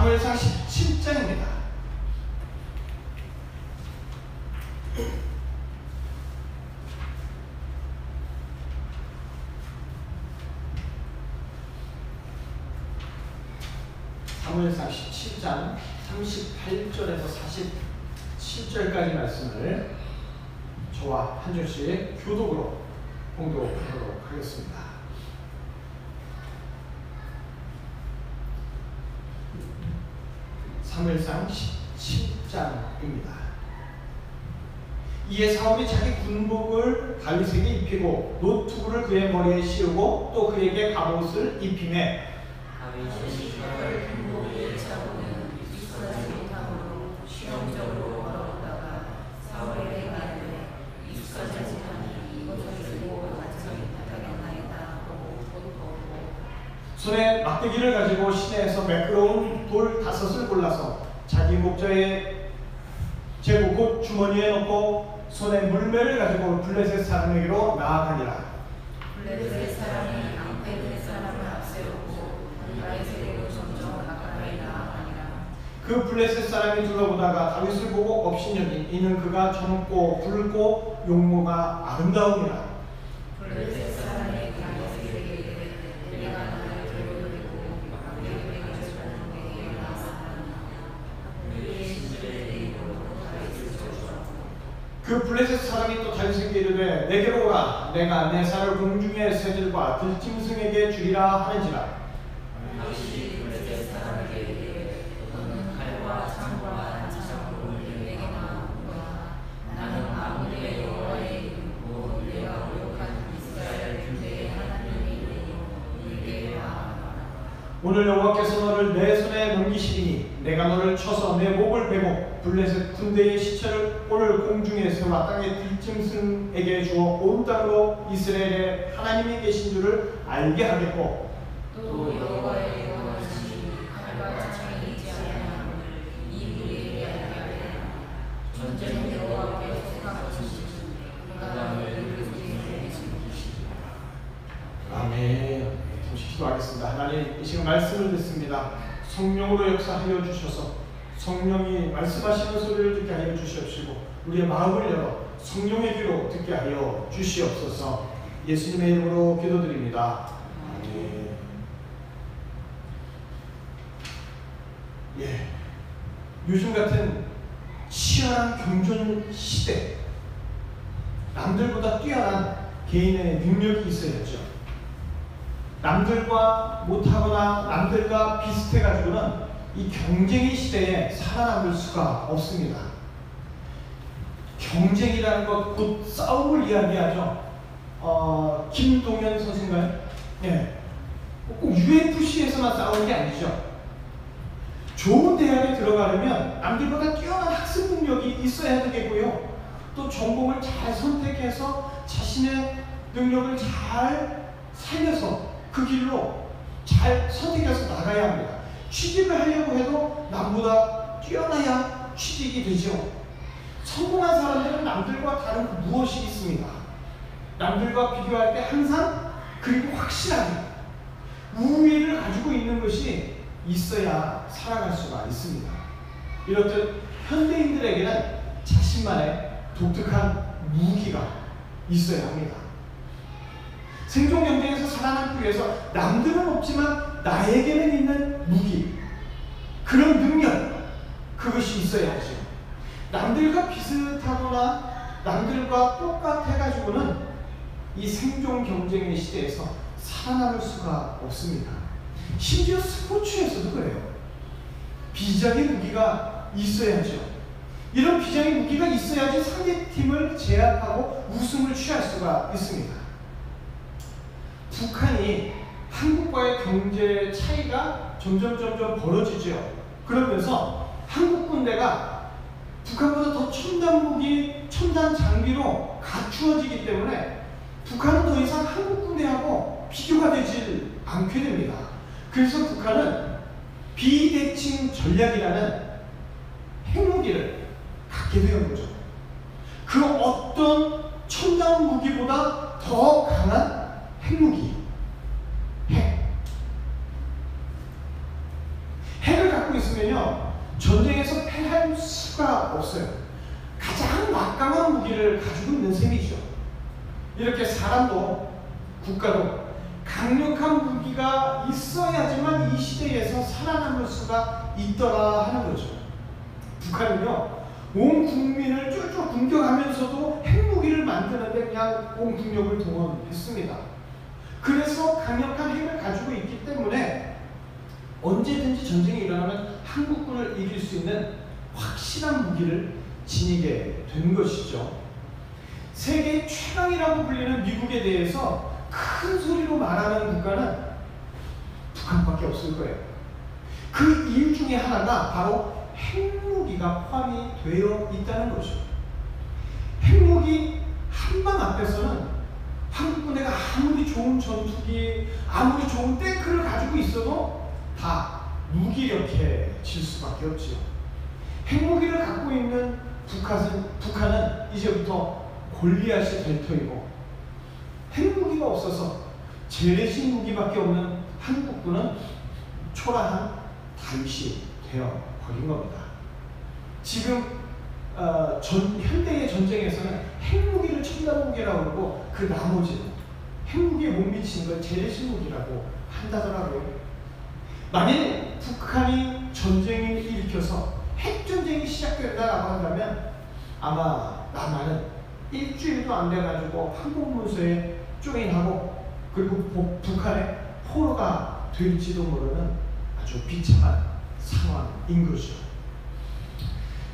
사무엘상 17장입니다. 사무엘상 17장 38절에서 47절까지 말씀을 저와 한 절씩 교독으로 공독하도록 하겠습니다. 사무엘상 17장입니다. 이에 사울이 자기 군복을 다윗에게 입히고 노투구를 그의 머리에 씌우고 또 그에게 갑옷을 입히매 다윗이 그의 군복이 차고는 익숙하지 못함으로 실용적으로 걸어오다가 사울에게 말하되 익숙하지 못하니 이것을 들고 완전히 못하겠나이다 하고 곧 벗고 손에 막대기를 가지고 시내에서 매끄러운 돌 5을 골라서 자기 목자의 제구 곧 주머니에 넣고 손에 물매를 가지고 블레셋 사람에게로 나아가니라. 블레셋 사람이 앙페르 사람을 앞세우고 블레셋에게로 점점 가까이 나아가니라. 그 블레셋 사람이 둘러보다가 다윗을 보고 업신여긴 이는 그가 젊고 붉고 용모가 아름다움이라. 블레셋 사람이 다윗에게 이르되 내가 너를 데려오고 아벨에게 주는 나사하니 그의 신들을 데리고 다윗을 쫓으라. 그 블레셋 사람이 또 다윗에게 이르되 내게로 오라. 내가 내 살을 공중의 새들과 들짐승에게 주리라 하는지라. 다윗이 블레셋 사람에게 이르되 너는 칼과 창과 단창으로 내게 나오거나 나는 아무리의 여호와의 이름으로 내가 모욕한 이스라엘 군대의 하나님의 이름으로 내게 나아가라. 오늘 여호와께서 너를 내 손에 넘기시리니 내가 너를 쳐서 내 목을 베고 블레셋 군대의 시체를 오늘 공중의 새와 땅의 들짐승에게 주어 온 땅으로 이스라엘의 하나님이 계신 줄을 알게 하겠고 또 여호와의 영원하심이 칼과 창이 있지 아니함을 이 무리에게 알게 하리라. 전쟁 여호와께 속한 것이니 그가 너를 이루시기에 지키시리라. 아멘. 잠시 기도하겠습니다. 하나님, 이 시간 말씀을 듣습니다. 성령으로 역사하여 주셔서 성령이 말씀하시는 소리를 듣게 하여 주시옵시고 우리의 마음을 열어 성령의 귀로 듣게 하여 주시옵소서. 예수님의 이름으로 기도드립니다. 아멘. 예, 요즘 같은 치열한 경전 시대, 남들보다 뛰어난 개인의 능력이 있어야죠. 남들과 못하거나 남들과 비슷해가지고는 이 경쟁의 시대에 살아남을 수가 없습니다. 경쟁이라는 것 곧 싸움을 이야기하죠. 김동현 선수인가요? 예. 꼭 UFC에서만 싸우는 게 아니죠. 좋은 대학에 들어가려면 남들보다 뛰어난 학습 능력이 있어야 되겠고요. 또 전공을 잘 선택해서 자신의 능력을 잘 살려서 그 길로 잘 선택해서 나가야 합니다. 취직을 하려고 해도 남보다 뛰어나야 취직이 되죠. 성공한 사람들은 남들과 다른 무엇이 있습니다. 남들과 비교할 때 항상 그리고 확실하게 우위를 가지고 있는 것이 있어야 살아갈 수가 있습니다. 이렇듯 현대인들에게는 자신만의 독특한 무기가 있어야 합니다. 생존 경쟁에서 살아남기 위해서 남들은 없지만 나에게는 있는 무기, 그런 능력, 그것이 있어야 하죠. 남들과 비슷하거나 남들과 똑같아가지고는 이 생존 경쟁의 시대에서 살아남을 수가 없습니다. 심지어 스포츠에서도 그래요. 비장의 무기가 있어야죠. 이런 비장의 무기가 있어야지 상대팀을 제압하고 우승을 취할 수가 있습니다. 북한이 한국과의 경제 차이가 점점 벌어지죠. 그러면서 한국 군대가 북한보다 더 첨단 무기, 첨단 장비로 갖추어지기 때문에 북한은 더 이상 한국 군대하고 비교가 되지 않게 됩니다. 그래서 북한은 비대칭 전략이라는 핵무기를 갖게 되는 거죠. 그 어떤 첨단 무기보다 더 강한 핵무기, 핵을 갖고 있으면요, 전쟁에서 패할 수가 없어요. 가장 막강한 무기를 가지고 있는 셈이죠. 이렇게 사람도 국가도 강력한 무기가 있어야지만 이 시대에서 살아남을 수가 있더라 하는 거죠. 북한은요, 온 국민을 쫄쫄 공격하면서도 핵무기를 만드는데 그냥 온 국력을 동원했습니다. 그래서 강력한 핵을 가지고 있기 때문에 언제든지 전쟁이 일어나면 한국군을 이길 수 있는 확실한 무기를 지니게 된 것이죠. 세계 최강이라고 불리는 미국에 대해서 큰 소리로 말하는 국가는 북한밖에 없을 거예요. 그 이유 중에 하나가 바로 핵무기가 포함이 되어 있다는 거죠. 핵무기 한 방 앞에서는 한국 군대가 아무리 좋은 전투기, 아무리 좋은 탱크를 가지고 있어도 다 무기력해질 수밖에 없지요. 핵무기를 갖고 있는 북한은 이제부터 골리앗이 될 터이고, 핵무기가 없어서 재래식 무기밖에 없는 한국군은 초라한 다윗이 되어 버린 겁니다. 지금 현대의 전쟁에서는 핵무기를 첨단 무기라고 그러고 그 나머지는 핵무기에 못 미치는 걸 재래식 무기라고 한다더라고요. 만일 북한이 전쟁을 일으켜서 핵전쟁이 시작된다라고 한다면 아마 남한은 일주일도 안 돼가지고 항공문서에 조인하고 그리고 북한의 포로가 될지도 모르는 아주 비참한 상황인 거죠.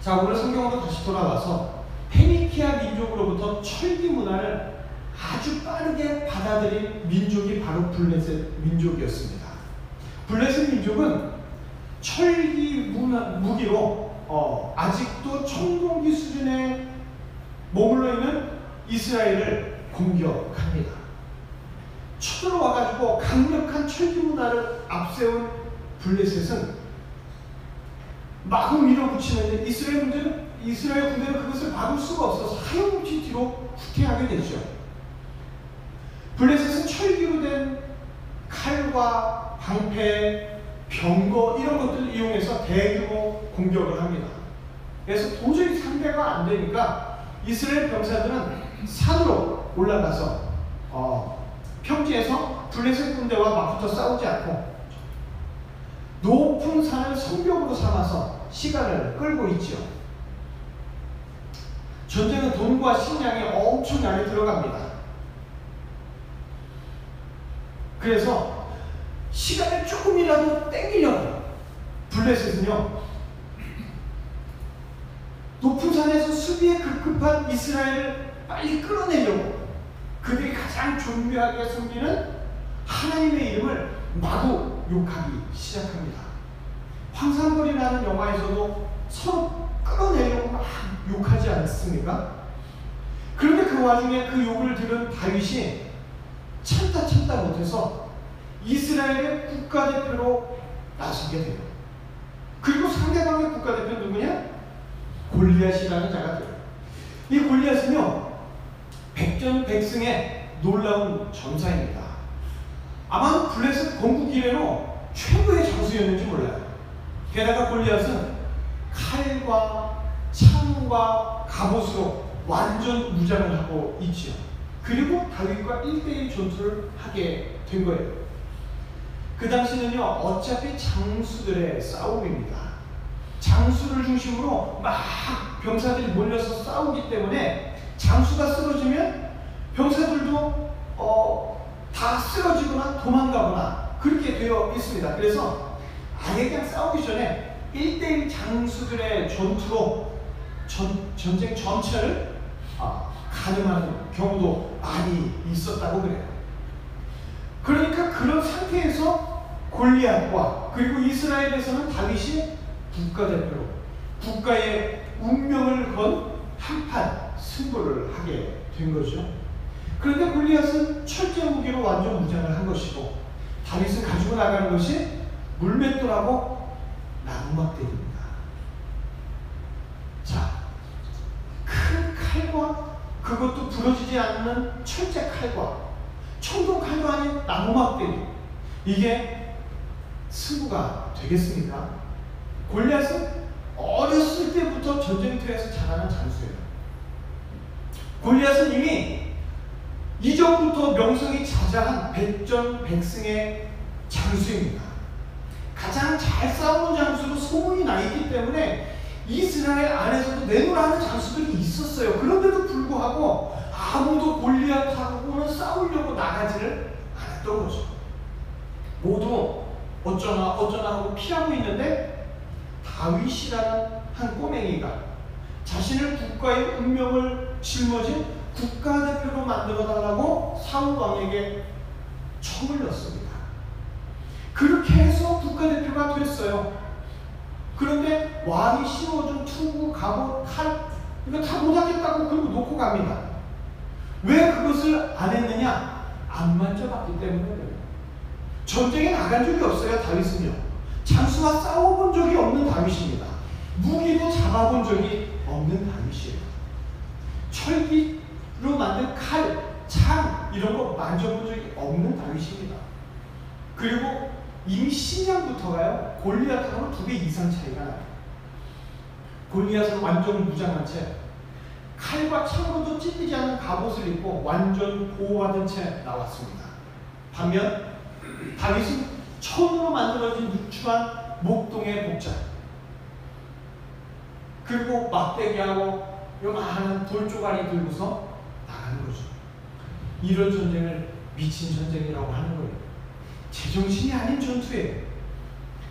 자, 오늘 성경으로 다시 돌아와서 페니키아 민족으로부터 철기 문화를 아주 빠르게 받아들인 민족이 바로 블레셋 민족이었습니다. 블레셋 민족은 철기 무기로 아직도 청동기 수준에 머물러 있는 이스라엘을 공격합니다. 쳐들어와가지고 강력한 철기 문화를 앞세운 블레셋은 마구 밀어붙이는데 이스라엘 군대는 그것을 막을 수가 없어서 하염없이 뒤로 후퇴하게 되죠. 블레셋은 철기로 된 칼과 방패, 병거 이런 것들을 이용해서 대규모 공격을 합니다. 그래서 도저히 상대가 안 되니까 이스라엘 병사들은 산으로 올라가서 평지에서 블레셋 군대와 맞붙어 싸우지 않고 높은 산을 성벽으로 삼아서 시간을 끌고 있죠. 전쟁은 돈과 식량이 엄청나게 들어갑니다. 그래서 시간을 조금이라도 땡기려고 블레셋은요, 높은 산에서 수비에 급급한 이스라엘을 빨리 끌어내려고 그들이 가장 존귀하게 섬기는 하나님의 이름을 마구 욕하기 시작합니다. 황산벌이라는 영화에서도 서로 끌어내려고 막 욕하지 않습니까? 그런데 그 와중에 그 욕을 들은 다윗이 참다 못해서 이스라엘의 국가대표로 나서게 돼요. 그리고 상대방의 국가대표는 누구냐? 골리앗이라는 자가 돼요. 이 골리앗은요, 백전백승의 놀라운 전사입니다. 아마 블레셋 건국 이래로 최고의 장수였는지 몰라요. 게다가 골리앗은 칼과 창과 갑옷으로 완전 무장을 하고 있지요. 그리고 다윗과 1대1 전투를 하게 된 거예요. 그 당시는요, 어차피 장수들의 싸움입니다. 장수를 중심으로 막 병사들이 몰려서 싸우기 때문에 장수가 쓰러지면 병사들도 다 쓰러지거나 도망가거나 그렇게 되어 있습니다. 그래서 아예 그냥 싸우기 전에 1대1 장수들의 전투로 전쟁 전체를 가늠하는 경우도 많이 있었다고 그래요. 그러니까 그런 상태에서 골리앗과 그리고 이스라엘에서는 다윗이 국가대표로 국가의 운명을 건 한판 승부를 하게 된 거죠. 그런데 골리앗은 철제 무기로 완전 무장을 한 것이고 다윗은 가지고 나가는 것이 물맷돌하고 나무막대기입니다. 자, 큰 칼과 그것도 부러지지 않는 철제 칼과 청동칼도 아닌 나무막대기, 이게 승부가 되겠습니까? 골리앗은 어렸을 때부터 전쟁터에서 자라는 장수예요. 골리앗은 이미 이전부터 명성이 자자한 백전백승의 장수입니다. 가장 잘 싸우는 장수로 소문이 나 있기 때문에 이스라엘 안에서도 내노라는 장수들이 있었어요. 그런데도 불구하고 아무도 골리앗하고는 싸우려고 나가지를 않았던 거죠. 모두 어쩌나 하고 피하고 있는데 다윗이라는 한 꼬맹이가 자신을 국가의 운명을 짊어진 국가대표로 만들어달라고 사울 왕에게 청을 넣습니다. 그렇게 해서 국가대표가 됐어요. 그런데 왕이 씌워준 투구, 갑옷, 칼 이거 다 못하겠다고 그리고 놓고 갑니다. 왜 그것을 안 했느냐? 안 만져봤기 때문에. 전쟁에 나간 적이 없어요. 다윗은요. 장수와 싸워본 적이 없는 다윗입니다. 무기도 잡아본 적이 없는 다윗이에요. 철기로 만든 칼, 창 이런 거 만져본 적이 없는 다윗입니다. 그리고 이미 신장부터가요, 골리앗하고는 2배 이상 차이가 나요. 골리앗은 완전 무장한 채 칼과 창으로도 찔리지 않는 갑옷을 입고 완전 보호받은 채 나왔습니다. 반면 다윗은 천으로 만들어진 누추한 목동의 복장, 그리고 막대기하고 요만한 돌조가리 들고서 나가는 거죠. 이런 전쟁을 미친 전쟁이라고 하는 거예요. 제정신이 아닌 전투예요.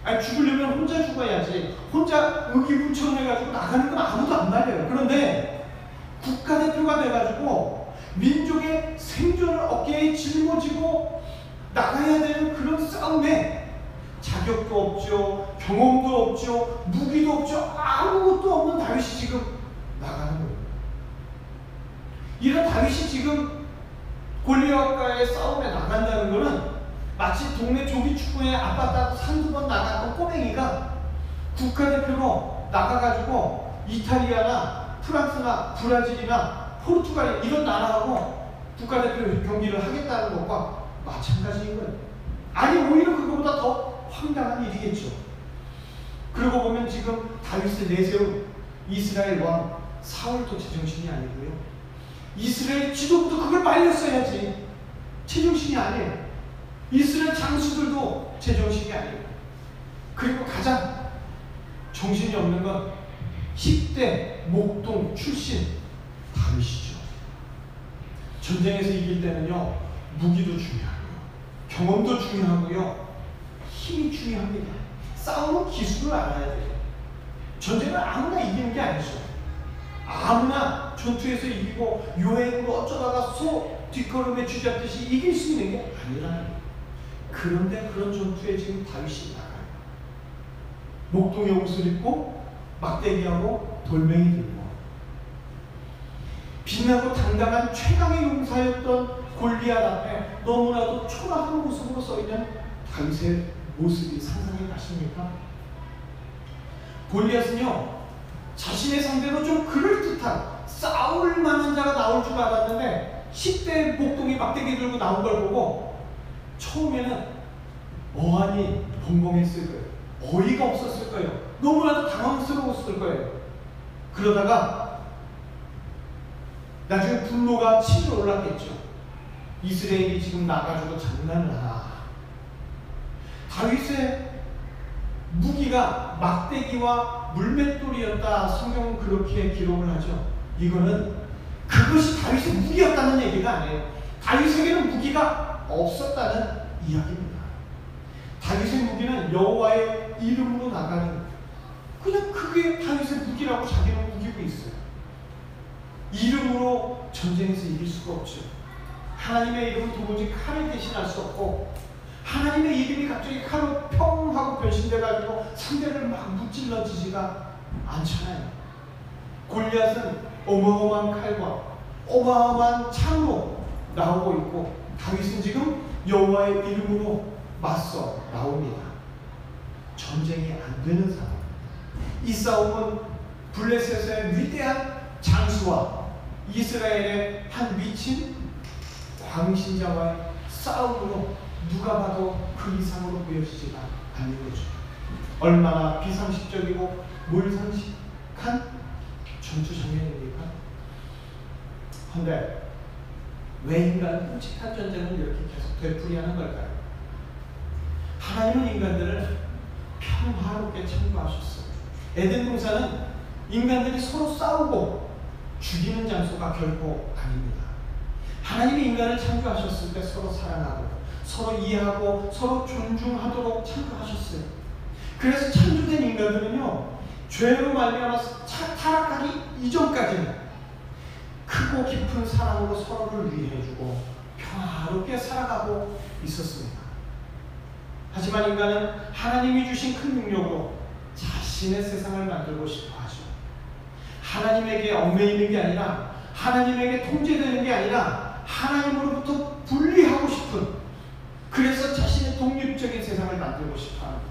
아니, 죽으려면 혼자 죽어야지. 혼자 의기부천해가지고 나가는 건 아무도 안 말려요. 그런데 국가대표가 돼가지고 민족의 생존을 어깨에 짊어지고 나가야 되는 그런 싸움에 자격도 없죠, 경험도 없죠, 무기도 없죠, 아무것도 없는 다윗이 지금 나가는 거예요. 이런 다윗이 지금 골리앗과의 싸움에 나간다는 것은 마치 동네 조기축구에 아빠 따고 한두 번 나갔던 꼬맹이가 국가대표로 나가가지고 이탈리아나 프랑스나 브라질이나 포르투갈 이런 나라하고 국가대표 경기를 하겠다는 것과 마찬가지인 거예요. 아니, 오히려 그거보다 더 황당한 일이겠죠. 그러고 보면 지금 다윗을 내세운 이스라엘 왕 사울도 제정신이 아니고요. 이스라엘 지도부도 그걸 말렸어야지. 제정신이 아니에요. 이스라엘 장수들도 제정신이 아니에요. 그리고 가장 정신이 없는 건 10대 목동 출신 다윗이죠. 전쟁에서 이길 때는요, 무기도 중요하고요, 경험도 중요하고요, 힘이 중요합니다. 싸우는 기술을 알아야 돼요. 전쟁을 아무나 이기는 게 아니죠. 아무나 전투에서 이기고 요행으로 어쩌다가 소 뒷걸음에 쥐잡듯이 이길 수 있는 게 아니라는 거예요. 그런데 그런 전투에 지금 다윗이 나가요. 목동의 옷을 입고 막대기하고 돌멩이 들고 빛나고 당당한 최강의 용사였던 골리앗 앞에 너무나도 초라한 모습으로 써있는 다윗의 모습이 상상이 가십니까? 골리앗은요, 자신의 상대로 좀 그럴듯한 싸울 만한 자가 나올 줄 알았는데 10대 목동이 막대기 들고 나온 걸 보고 처음에는 어안이 벙벙했을 거예요. 어이가 없었을 거예요. 너무나도 당황스러웠을 거예요. 그러다가 나중에 분노가 치밀어 올랐겠죠. 이스라엘이 지금 나가지고 장난을 하나. 다윗의 무기가 막대기와 물맷돌이었다. 성경은 그렇게 기록을 하죠. 이거는 그것이 다윗의 무기였다는 얘기가 아니에요. 다윗에게는 무기가 없었다는 이야기입니다. 다윗의 무기는 여호와의 이름으로 나가는, 그냥 그게 다윗의 무기라고 자기는 무기고 있어요. 이름으로 전쟁에서 이길 수가 없죠. 하나님의 이름은 도무지 칼을 대신할 수 없고, 하나님의 이름이 갑자기 칼로 평 하고 변신돼가지고 상대를 막 무찔러지지가 않잖아요. 골리앗은 어마어마한 칼과 어마어마한 창으로 나오고 있고, 다윗은 지금 여호와의 이름으로 맞서 나옵니다. 전쟁이 안 되는 상황. 이 싸움은 블레셋의 위대한 장수와 이스라엘의 한 미친 광신자와의 싸움으로 누가 봐도 그 이상으로 보여지지가 않는 거죠. 얼마나 비상식적이고 몰상식한 전투 장면입니까? 그런데 왜 인간은 끔찍한 전쟁을 이렇게 계속 되풀이하는 걸까요? 하나님은 인간들을 평화롭게 창조하셨어요. 에덴 동산은 인간들이 서로 싸우고 죽이는 장소가 결코 아닙니다. 하나님이 인간을 창조하셨을 때 서로 사랑하고 서로 이해하고 서로 존중하도록 창조하셨어요. 그래서 창조된 인간들은요, 죄로 말미암아서 타락하기 이전까지는 크고 깊은 사랑으로 서로를 위해주고 평화롭게 살아가고 있었습니다. 하지만 인간은 하나님이 주신 큰 능력으로 자신의 세상을 만들고 싶어 하죠. 하나님에게 얽매이는 게 아니라, 하나님에게 통제되는 게 아니라 하나님으로부터 분리하고 싶은, 그래서 자신의 독립적인 세상을 만들고 싶어 합니다.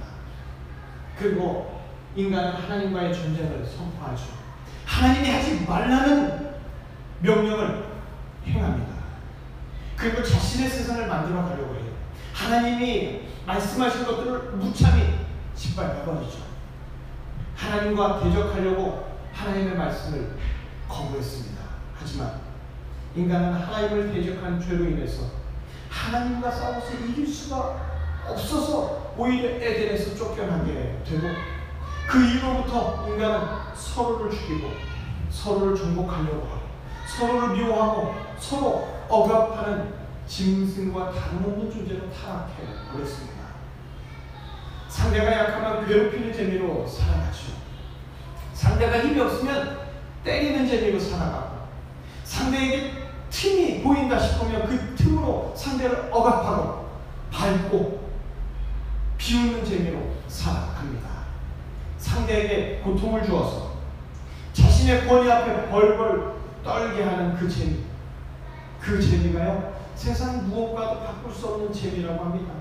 그리고 인간은 하나님과의 전쟁을 선포하죠. 하나님이 하지 말라는 명령을 행합니다. 그리고 자신의 세상을 만들어 가려고 해요. 하나님이 말씀하신 것들을 무참히 짓밟아버리죠. 하나님과 대적하려고 하나님의 말씀을 거부했습니다. 하지만 인간은 하나님을 대적한 죄로 인해서 하나님과 싸워서 이길 수가 없어서 오히려 에덴에서 쫓겨나게 되고, 그 이후로부터 인간은 서로를 죽이고 서로를 정복하려고 하고 서로를 미워하고 서로 억압하는 짐승과 다름없는 존재로 타락해 버렸습니다. 상대가 약하면 괴롭히는 재미로 살아가죠. 상대가 힘이 없으면 때리는 재미로 살아가고, 상대에게 틈이 보인다 싶으면 그 틈으로 상대를 억압하고 밟고 비웃는 재미로 살아갑니다. 상대에게 고통을 주어서 자신의 권위 앞에 벌벌 떨게 하는 그 재미, 그 재미가요, 세상 무엇과도 바꿀 수 없는 재미라고 합니다.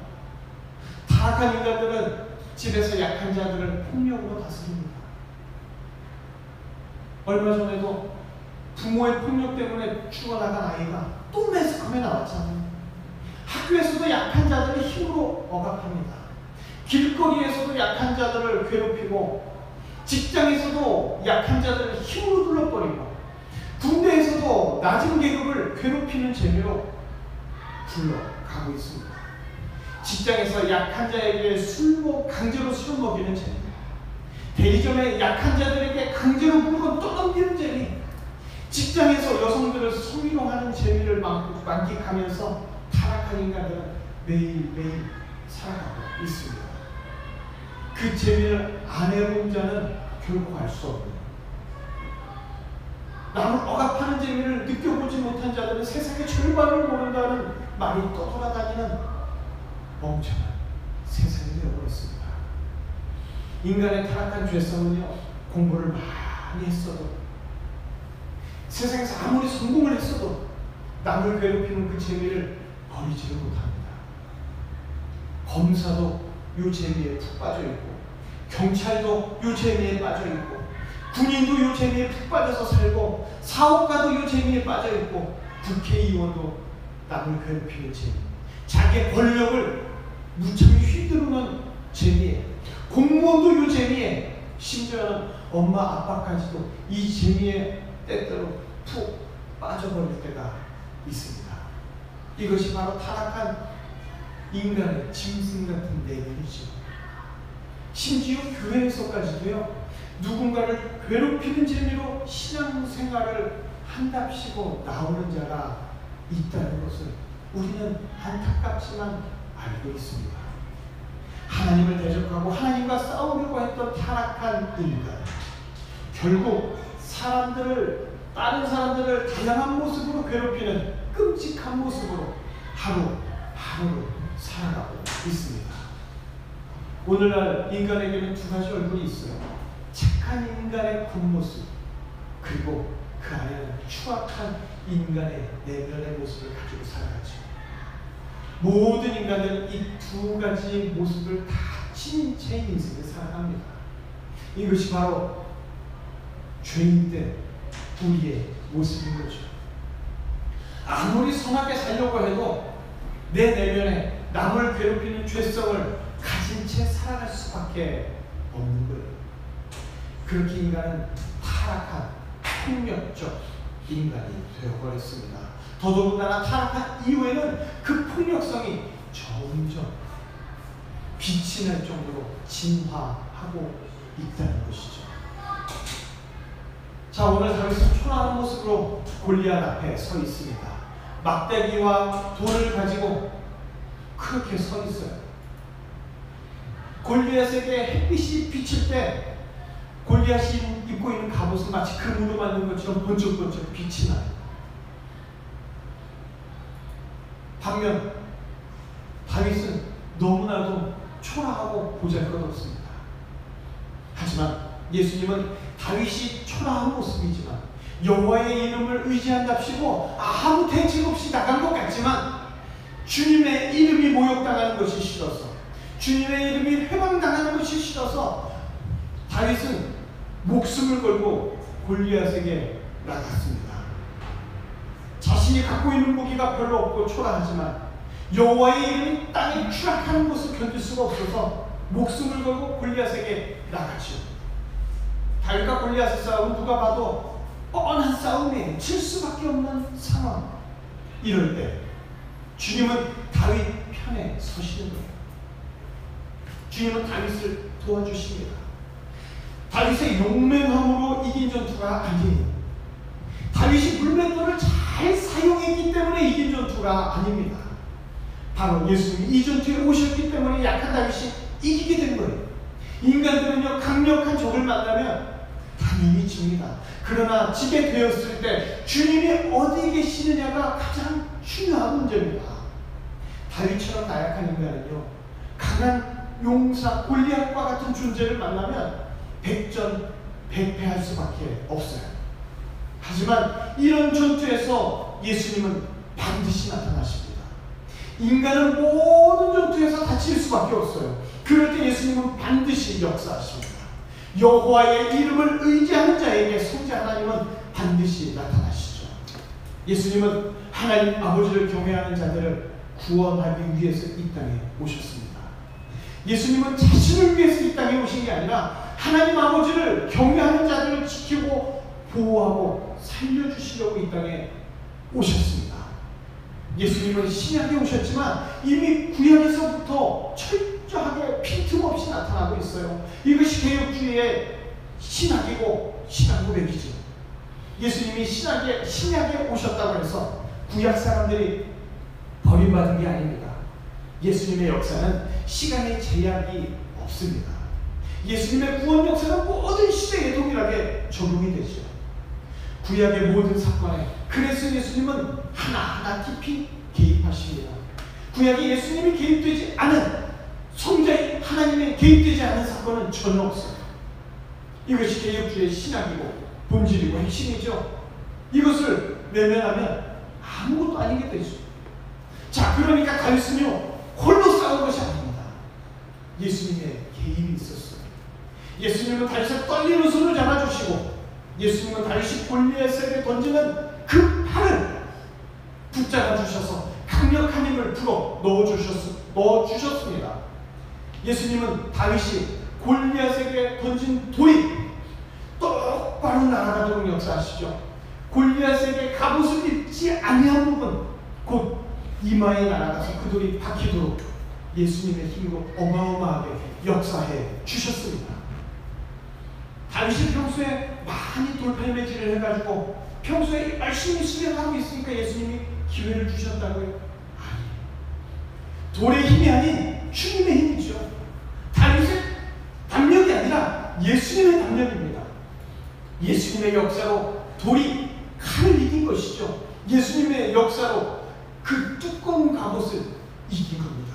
타락한 인간들은 집에서 약한 자들을 폭력으로 다스립니다. 얼마 전에도 부모의 폭력 때문에 죽어나간 아이가 또 매스컴에 나왔잖아요. 학교에서도 약한 자들을 힘으로 억압합니다. 길거리에서도 약한 자들을 괴롭히고, 직장에서도 약한 자들을 힘으로 눌러버리고, 군대에서도 낮은 계급을 괴롭히는 재미로 굴러가고 있습니다. 직장에서 약한 자에게 강제로 술을 먹이는 재미, 대리점에 약한 자들에게 강제로 물건 떠넘기는 재미, 직장에서 여성들을 성희롱하는 재미를 만끽하면서 타락한 인간들은 매일매일 살아가고 있습니다. 그 재미를 안 해본 자는 결코 알 수 없는, 남을 억압하는 재미를 느껴보지 못한 자들은 세상의 절반을 모른다는 말이 떠돌아다니는 멍청한 세상이 되어버렸습니다. 인간의 타락한 죄성은요, 공부를 많이 했어도, 세상에서 아무리 성공을 했어도 남을 괴롭히는 그 재미를 버리지를 못합니다. 검사도 요 재미에 푹 빠져있고, 경찰도 요 재미에 빠져있고, 군인도 요 재미에 푹 빠져서 살고, 사업가도 요 재미에 빠져있고, 국회의원도 남을 괴롭히는 재미, 자기의 권력을 무참히 휘두르는 재미에, 공무원도 요 재미에, 심지어는 엄마 아빠까지도 이 재미에 때때로 푹 빠져버릴 때가 있습니다. 이것이 바로 타락한 인간의 짐승 같은 내면이죠. 심지어 교회에서까지도요, 누군가를 괴롭히는 재미로 신앙생활을 한답시고 나오는 자가 있다는 것을 우리는 안타깝지만 알고 있습니다. 하나님을 대적하고 하나님과 싸우려고 했던 타락한 인간, 결국 다른 사람들을 다양한 모습으로 괴롭히는 끔찍한 모습으로 하루하루 살아가고 있습니다. 오늘날 인간에게는 두 가지 얼굴이 있어요. 착한 인간의 겉모습, 그리고 그 안에는 추악한 인간의 내면의 모습을 가지고 살아가죠. 모든 인간들은 이 두 가지 모습을 다 지닌 채 인생을 살아갑니다. 이것이 바로 죄인된 우리의 모습인 거죠. 아무리 선하게 살려고 해도 내 내면에 남을 괴롭히는 죄성을 가진 채 살아갈 수밖에 없는 거예요. 그렇게 인간은 타락한 폭력적 인간이 되어버렸습니다. 더더군다나 타락한 이후에는 그 폭력성이 점점 빛이 날 정도로 진화하고 있다는 것이죠. 자, 오늘 다윗은 초라한 모습으로 골리앗 앞에 서 있습니다. 막대기와 돌을 가지고 그렇게 서 있어요. 골리앗에게 햇빛이 비칠 때 골리앗이 입고 있는 갑옷은 마치 금으로 만든 것처럼 번쩍번쩍 빛이 나요. 반면 다윗은 너무나도 초라하고 보잘것없습니다. 하지만 예수님은 다윗이 초라한 모습이지만 여호와의 이름을 의지한답시고 아무 대책 없이 나간 것 같지만 주님의 이름이 모욕당하는 것이 싫어서, 주님의 이름이 회방당하는 것이 싫어서 다윗은 목숨을 걸고 골리앗에게 나갔습니다. 자신이 갖고 있는 무기가 별로 없고 초라하지만 여호와의 이름이 땅에 추락하는 것을 견딜 수가 없어서 목숨을 걸고 골리앗에게 나갔죠. 다윗과 골리앗의 싸움은 누가 봐도 뻔한 싸움에 질 수밖에 없는 상황. 이럴 때 주님은 다윗 편에 서시는 거예요. 주님은 다윗을 도와주십니다. 다윗의 용맹함으로 이긴 전투가 아니에요. 다윗이 물맷돌을 잘 사용했기 때문에 이긴 전투가 아닙니다. 바로 예수님이 이 전투에 오셨기 때문에 약한 다윗이 이기게 된 거예요. 인간들은요, 강력한 적을 만나면 당연히 집니다. 그러나 지게 되었을 때 주님이 어디 계시느냐가 가장 중요한 문제입니다. 다윗처럼 나약한 인간은요, 강한 용사 골리앗과 같은 존재를 만나면 백전백패할 수밖에 없어요. 하지만 이런 전투에서 예수님은 반드시 나타나십니다. 인간은 모든 전투에서 다칠 수밖에 없어요. 그럴 때 예수님은 반드시 역사하십니다. 여호와의 이름을 의지하는 자에게 성자 하나님은 반드시 나타나시죠. 예수님은 하나님 아버지를 경외하는 자들을 구원하기 위해서 이 땅에 오셨습니다. 예수님은 자신을 위해서 이 땅에 오신 게 아니라 하나님 아버지를 경외하는 자들을 지키고 보호하고 살려주시려고 이 땅에 오셨습니다. 예수님은 신약에 오셨지만 이미 구약에서부터 철저하게 빈틈없이 나타나고 있어요. 이것이 개혁주의의 신학이고 신학 고백이죠. 예수님이 신약에 오셨다고 해서 구약 사람들이 버림받은 게 아닙니다. 예수님의 역사는 시간의 제약이 없습니다. 예수님의 구원 역사는 모든 시대에 동일하게 적용이 되죠. 구약의 모든 사건에 그래서 예수님은 하나하나 깊이 개입하십니다. 구약에 예수님이 개입되지 않은, 성자의 하나님의 개입되지 않은 사건은 전혀 없어요. 이것이 개혁주의 신학이고 본질이고 핵심이죠. 이것을 외면하면 아무것도 아니게 되죠. 자, 그러니까 다윗은요, 홀로 싸운 것이 아닙니다. 예수님의 개입이 있었어요. 예수님은 다윗의 떨리는 손을 잡아주시고, 예수님은 다윗이 골리앗에게 던지는 그 팔을 붙잡아 주셔서 강력한 힘을 풀어 넣어주셨습니다. 예수님은 다윗이 골리앗에게 던진 돌이 똑바로 날아가도록 역사하시죠. 골리앗에게 갑옷을 입지 아니한 부분, 곧 이마에 날아가서 그 돌이 박히도록 예수님의 힘으로 어마어마하게 역사해 주셨습니다. 다윗이 평소에 많이 돌팔매질을 해가지고 평소에 열심히 수련하고 있으니까 예수님이 기회를 주셨다고요? 아니에요. 돌의 힘이 아닌 주님의 힘이죠. 다윗의 담력이 아니라 예수님의 담력입니다. 예수님의 역사로 돌이 칼을 이긴 것이죠. 예수님의 역사로 그 두꺼운 갑옷을 이긴 겁니다.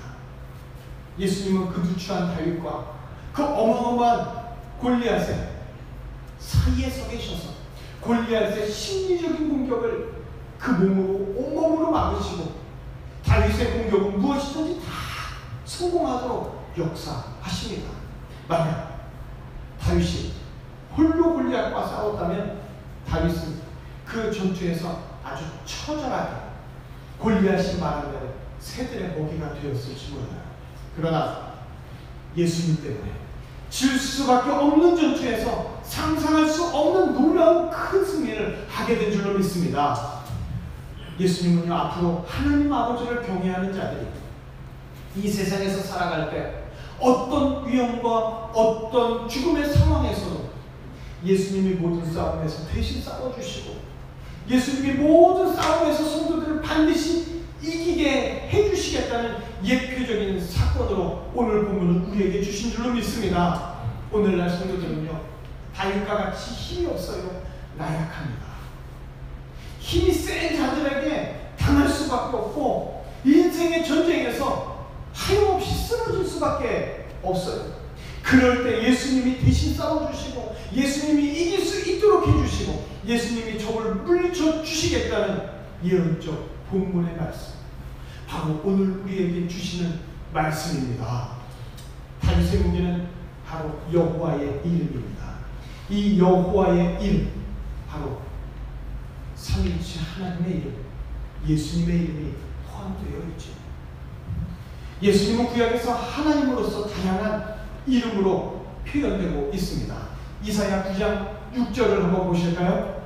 예수님은 그 누추한 다윗과 그 어마어마한 골리앗의 사이에 서 계셔서 골리앗의 심리적인 공격을 그 몸으로, 온몸으로 막으시고 다윗의 공격은 무엇이든지 다 성공하도록 역사하십니다. 만약 다윗이 홀로 골리앗과 싸웠다면 다윗은 그 전투에서 아주 처절하게 골리앗이 말한 대로 새들의 먹이가 되었을지 몰라요. 그러나 예수님 때문에, 질 수밖에 없는 전투에서 상상할 수 없는 놀라운 큰 승리를 하게 된 줄로 믿습니다. 예수님은요, 앞으로 하나님 아버지를 경외하는 자들이 이 세상에서 살아갈 때 어떤 위험과 어떤 죽음의 상황에서도 예수님이 모든 싸움에서 대신 싸워주시고 예수님이 모든 싸움에서 성도들을 반드시 이기게 해주시겠다는 예표적인 사건으로 오늘 본문은 우리에게 주신 줄로 믿습니다. 오늘날 성도들은요, 다윗과 같이 힘이 없어요. 나약합니다. 힘이 센 자들에게 당할 수밖에 없고 인생의 전쟁에서 하염없이 쓰러질 수밖에 없어요. 그럴 때 예수님이 대신 싸워주시고 예수님이 이길 수 있도록 해주시고 예수님이 적을 물리쳐 주시겠다는 예언적 본문의 말씀, 바로 오늘 우리에게 주시는 말씀입니다. 다윗의 무기는 바로 여호와의 이름입니다. 이 여호와의 이름, 바로 삼위일체 하나님의 이름, 예수님의 이름이 포함되어 있죠. 예수님은 구약에서 하나님으로서 다양한 이름으로 표현되고 있습니다. 이사야 9장 6절을 한번 보실까요?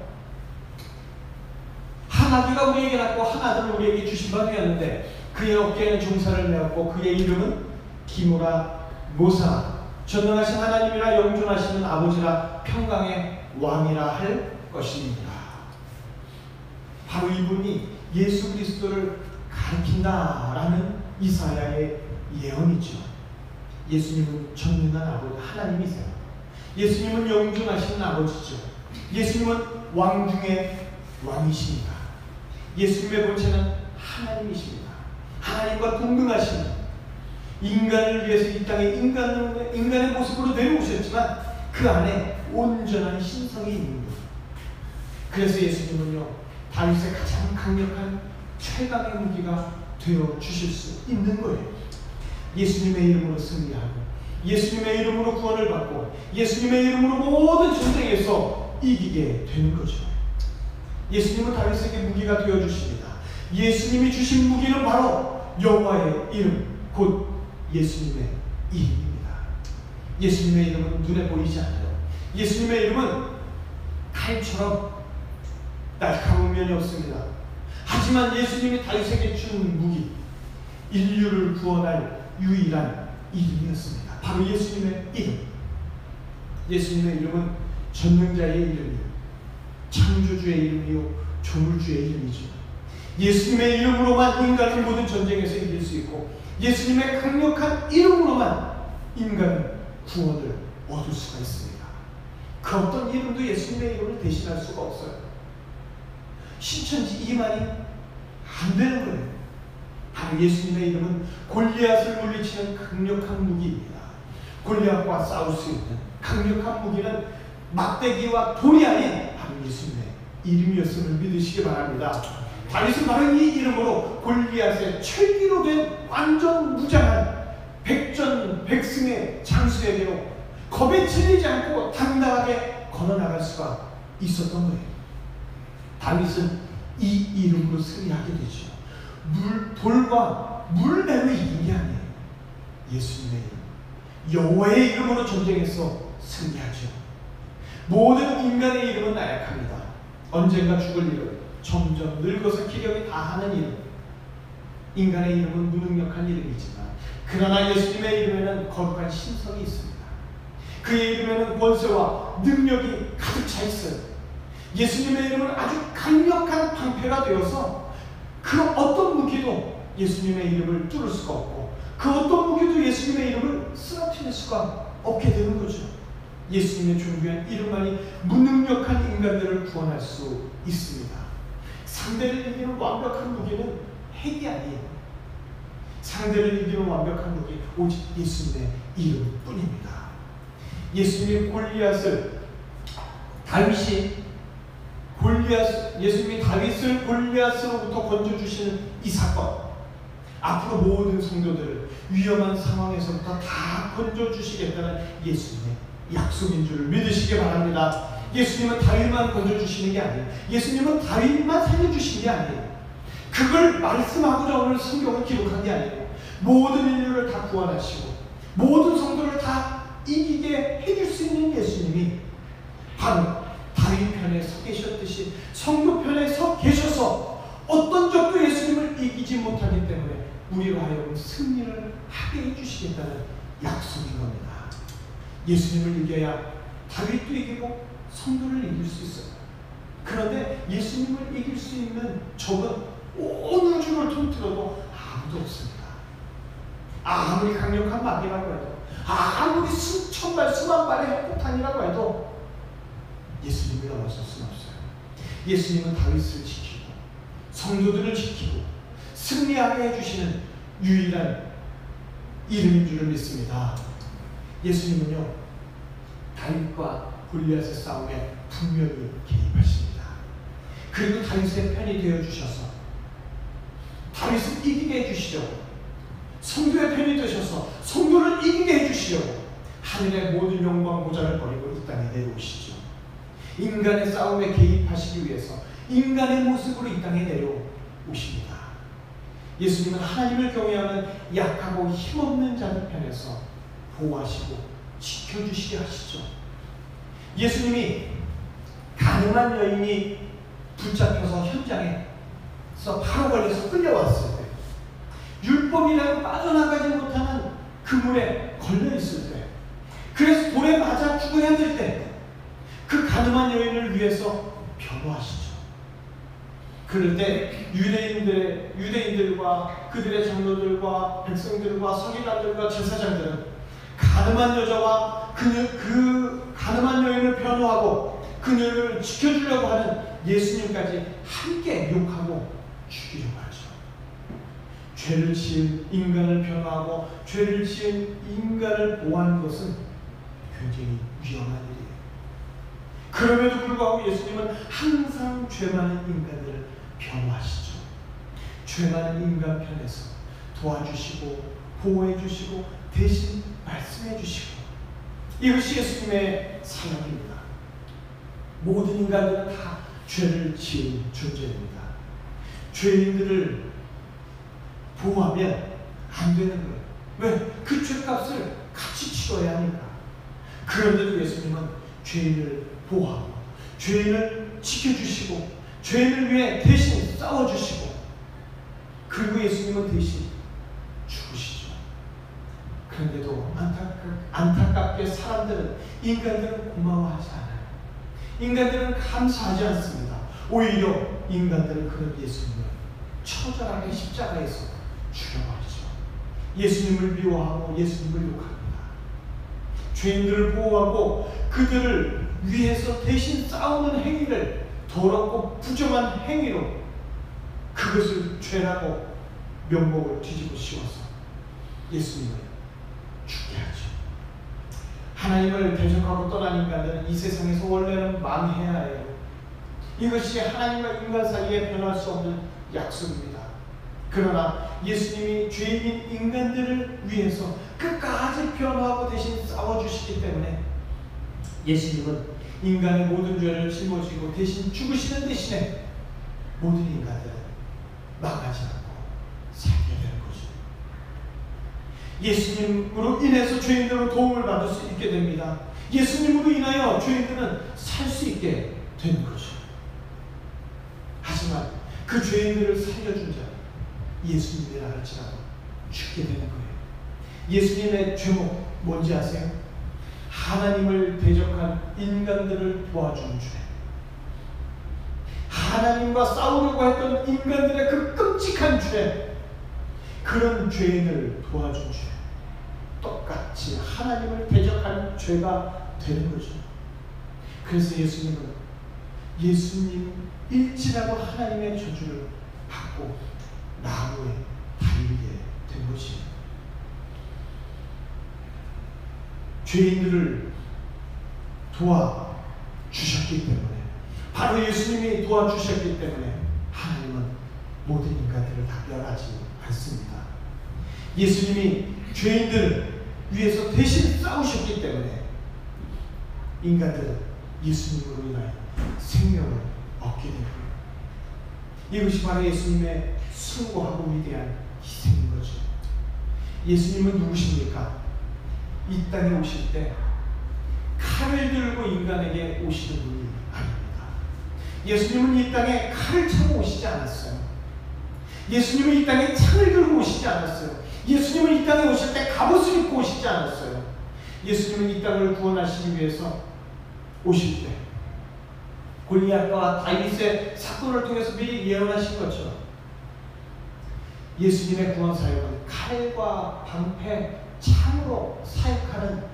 한 아기가 우리에게 낳고 한 아들을 우리에게 주신 바 되었는데 그의 어깨에는 종살을 메었고 그의 이름은 기므라 모사, 전능하신 하나님이라 영존하시는 아버지라 평강의 왕이라 할 것입니다. 바로 이분이 예수 그리스도를 가리킨다라는 이사야의 예언이죠. 예수님은 전능한 아버지 하나님이세요. 예수님은 영존하신 아버지죠. 예수님은 왕 중에 왕이십니다. 예수님의 본체는 하나님이십니다. 하나님과 동등하신 인간을 위해서 이 땅에 인간의 모습으로 내려오셨지만 그 안에 온전한 신성이 있는 것. 그래서 예수님은요, 다윗의 가장 강력한 최강의 무기가 되어 주실 수 있는 거예요. 예수님의 이름으로 승리하고 예수님의 이름으로 구원을 받고 예수님의 이름으로 모든 전쟁에서 이기게 되는 거죠. 예수님은 다윗에게 무기가 되어 주십니다. 예수님이 주신 무기는 바로 여호와의 이름, 곧 예수님의 이름입니다. 예수님의 이름은 눈에 보이지 않아요. 예수님의 이름은 칼처럼 날카로운 면이 없습니다. 하지만 예수님이 다윗에게 준 무기, 인류를 구원할 유일한 이름이었습니다. 바로 예수님의 이름. 예수님의 이름은 전능자의 이름이요, 창조주의 이름이요, 조물주의 이름이죠. 예수님의 이름으로만 인간은 모든 전쟁에서 이길 수 있고 예수님의 강력한 이름으로만 인간은 구원을 얻을 수가 있습니다. 그 어떤 이름도 예수님의 이름을 대신할 수가 없어요. 신천지 이 말이 안 되는 거예요. 바로 예수님의 이름은 골리앗을 물리치는 강력한 무기입니다. 골리앗과 싸울 수 있는 강력한 무기는 막대기와 돌이 아닌 바로 예수님의 이름이었음을 믿으시기 바랍니다. 다윗은 바로 이 이름으로 골리앗의 철기로 된 완전 무장한 백전백승의 장수에게로 겁에 질리지 않고 당당하게 걸어나갈 수가 있었던 거예요. 다윗은 이 이름으로 승리하게 되죠. 돌과 물매로 이긴 게 아니에요. 예수님의 이름, 여호와의 이름으로 전쟁에서 승리하죠. 모든 인간의 이름은 나약합니다. 언젠가 죽을 이름, 점점 늙어서 기력이 다하는 이름. 인간의 이름은 무능력한 이름이지만 그러나 예수님의 이름에는 거룩한 신성이 있습니다. 그의 이름에는 권세와 능력이 가득 차 있어요. 예수님의 이름은 아주 강력한 방패가 되어서 그 어떤 무기도 예수님의 이름을 뚫을 수가 없고 그 어떤 무기도 예수님의 이름을 쓰러뜨릴 수가 없게 되는 거죠. 예수님의 존귀한 이름만이 무능력한 인간들을 구원할 수 있습니다. 상대를 이기는 완벽한 무기는 핵이 아니에요. 상대를 이기는 완벽한 무기 오직 예수님의 이름뿐입니다. 예수님이 예수님이 다윗을 골리앗으로부터 건져주시는 이 사건, 앞으로 모든 성도들을 위험한 상황에서부터 다 건져주시겠다는 예수님의 약속인 줄 믿으시기 바랍니다. 예수님은 다윗만 건져주시는 게 아니에요. 예수님은 다윗만 살려주시는 게 아니에요. 그걸 말씀하고자 오늘 성경을 기록한 게 아니에요. 모든 인류를 다 구원하시고 모든 성도를 다 이기게 해줄 수 있는 예수님이 바로 다윗 편에 서 계셨듯이 성도 편에 서 계셔서 어떤 적도 예수님을 이기지 못하기 때문에 우리로 하여금 승리를 하게 해주시겠다는 약속인 겁니다. 예수님을 이겨야 다윗도 이기고 성도를 이길 수 있어요. 그런데 예수님을 이길 수 있는 적은 온 우주를 통틀어도 아무도 없습니다. 아무리 강력한 마귀라고 해도, 아무리 수천 발 수만 발의 핵폭탄이라고 해도 예수님을 넘어설 수는 없어요. 예수님은 다윗을 지키고 성도들을 지키고 승리하게 해주시는 유일한 이름인 줄을 믿습니다. 예수님은요, 다윗과 골리앗의 싸움에 분명히 개입하십니다. 그리고 다윗의 편이 되어주셔서 다윗을 이기게 해주시려고, 성도의 편이 되셔서 성도를 이기게 해주시려고 하늘의 모든 영광 보좌를 버리고 이 땅에 내려오시죠. 인간의 싸움에 개입하시기 위해서 인간의 모습으로 이 땅에 내려오십니다. 예수님은 하나님을 경외하는 약하고 힘없는 자들 편에서 보호하시고 지켜주시게 하시죠. 예수님이 가늠한 여인이 붙잡혀서 현장에서 바로 걸려서 끌려왔을 때, 율법이라고 빠져나가지 못하는 그물에 걸려있을 때, 그래서 돌에 맞아 죽어야 될 때, 그 가늠한 여인을 위해서 변호하시죠. 그럴 때 유대인들과 그들의 장로들과 백성들과 서기관들과 제사장들은 가늠한 여자와 그 가늠한 여인을 변호하고 그녀를 지켜주려고 하는 예수님까지 함께 욕하고 죽이려고 하죠. 죄를 지은 인간을 변호하고 죄를 지은 인간을 보호하는 것은 굉장히 위험한 일이에요. 그럼에도 불구하고 예수님은 항상 죄 많은 인간들을 변호하시죠. 죄 많은 인간 편에서 도와주시고 보호해주시고 대신 말씀해주시고, 이것이 예수님의 사역입니다. 모든 인간들은 다 죄를 지은 존재입니다. 죄인들을 보호하면 안 되는 거예요. 왜? 그 죄값을 같이 치러야 하니까. 그런데도 예수님은 죄인을 보호하고 죄인을 지켜주시고 죄인을 위해 대신 싸워주시고, 그리고 예수님은 대신 죽으시죠. 그런데도 안타깝게 인간들은 고마워하지 않아요. 인간들은 감사하지 않습니다. 오히려 인간들은 그런 예수님을 처절하게 십자가에서 죽여버리죠. 예수님을 미워하고 예수님을 욕합니다. 죄인들을 보호하고 그들을 위해서 대신 싸우는 행위를 더럽고 부정한 행위로 그것을 죄라고 면목을 뒤집어 씌워서 예수님을 죽게 하죠. 하나님을 대적하고 떠난 인간들은 이 세상에서 원래는 망해야 해요. 이것이 하나님과 인간 사이에 변할 수 없는 약속입니다. 그러나 예수님이 죄인인 인간들을 위해서 끝까지 변호하고 대신 싸워주시기 때문에 예수님은 인간의 모든 죄를 짊어지고 대신 죽으시는 대신에 모든 인간들은 망하지 않고 살게 되는 거죠. 예수님으로 인해서 죄인들은 도움을 받을 수 있게 됩니다. 예수님으로 인하여 죄인들은 살 수 있게 되는 거죠. 하지만 그 죄인들을 살려준 자는 예수님이라 할지라도 죽게 되는 거예요. 예수님의 죄목 뭔지 아세요? 하나님을 대적한 인간들을 도와준 죄. 하나님과 싸우려고 했던 인간들의 그 끔찍한 죄, 그런 죄인을 도와준 죄, 똑같이 하나님을 대적한 죄가 되는 거죠. 그래서 예수님은 예수님일지라도 하나님의 저주를 받고 나무에 달리게 된 것이에요. 죄인들을 도와주셨기 때문에, 바로 예수님이 도와주셨기 때문에 하나님은 모든 인간들을 다 멸하지 않습니다. 예수님이 죄인들을 위해서 대신 싸우셨기 때문에 인간들은 예수님으로 인하여 생명을 얻게 된 거예요. 이것이 바로 예수님의 숭고하고 위대한 희생인 거죠. 예수님은 누구십니까? 이 땅에 오실 때 칼을 들고 인간에게 오시는 분이 아닙니다. 예수님은 이 땅에 칼을 차고 오시지 않았어요. 예수님은 이 땅에 창을 들고 오시지 않았어요. 예수님은 이 땅에 오실 때 갑옷을 입고 오시지 않았어요. 예수님은 이 땅을 구원하시기 위해서 오실 때 골리앗과 다윗의 사건을 통해서 미리 예언하신 것처럼 예수님의 구원 사역은 칼과 방패, 창으로 사역하는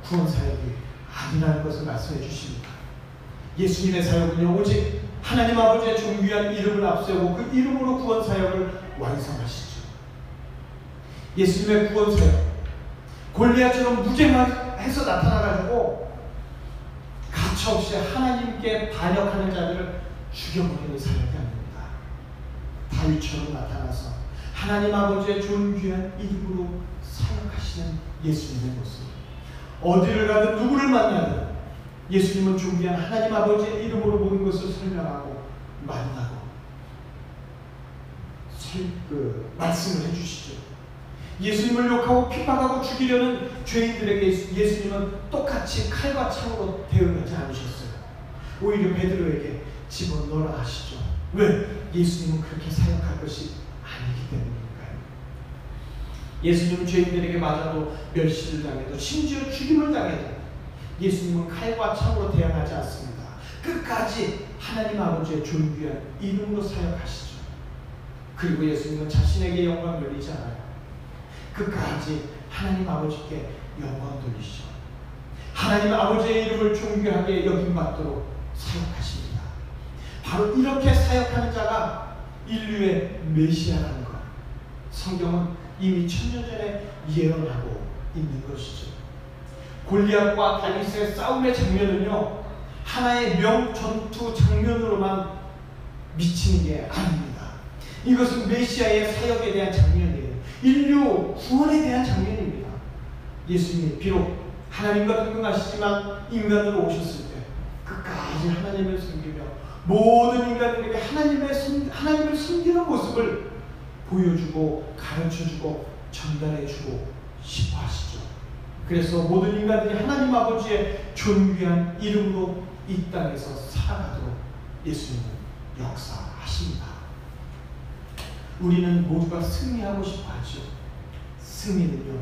구원 사역이 아니라는 것을 말씀해 주십니다. 예수님의 사역은요, 오직 하나님 아버지의 존귀한 이름을 앞세우고 그 이름으로 구원 사역을 완성하시죠. 예수님의 구원 사역, 골리앗처럼 무장해서 나타나가지고 가차없이 하나님께 반역하는 자들을 죽여버리는 사역이 아닙니다. 다윗처럼 나타나서 하나님 아버지의 존귀한 이름으로 사역하시는 예수님의 모습. 어디를 가든 누구를 만나든 예수님은 존귀한 하나님 아버지의 이름으로 모든 것을 설명하고 만나고 말씀을 해주시죠. 예수님을 욕하고 핍박하고 죽이려는 죄인들에게 예수님은 똑같이 칼과 창으로 대응하지 않으셨어요. 오히려 베드로에게 집어넣으라 하시죠. 왜? 예수님은 그렇게 사역할 것이 아니기 때문일까요? 예수님은 죄인들에게 맞아도 멸시를 당해도 심지어 죽임을 당해도 예수님은 칼과 창으로 대응하지 않습니다. 끝까지 하나님 아버지의 존귀한 이름으로 사역하시죠. 그리고 예수님은 자신에게 영광 돌리지 않아요. 끝까지 하나님 아버지께 영광 돌리시죠. 하나님 아버지의 이름을 존귀하게 여김받도록 사역하십니다. 바로 이렇게 사역하는 자가 인류의 메시아라는 것, 성경은 이미 1000년 전에 예언하고 있는 것이죠. 골리앗과 다윗의 싸움의 장면은요, 하나의 명전투 장면으로만 미치는 게 아닙니다. 이것은 메시아의 사역에 대한 장면이에요. 인류 구원에 대한 장면입니다. 예수님이 비록 하나님과 동등하시지만 인간으로 오셨을 때 끝까지 하나님을 섬기며 모든 인간들에게 하나님을 섬기는 모습을 보여주고 가르쳐주고 전달해주고 싶어 하시죠. 그래서 모든 인간들이 하나님 아버지의 존귀한 이름으로 이 땅에서 살아가도록 예수님은 역사하십니다. 우리는 모두가 승리하고 싶어 하죠. 승리는요,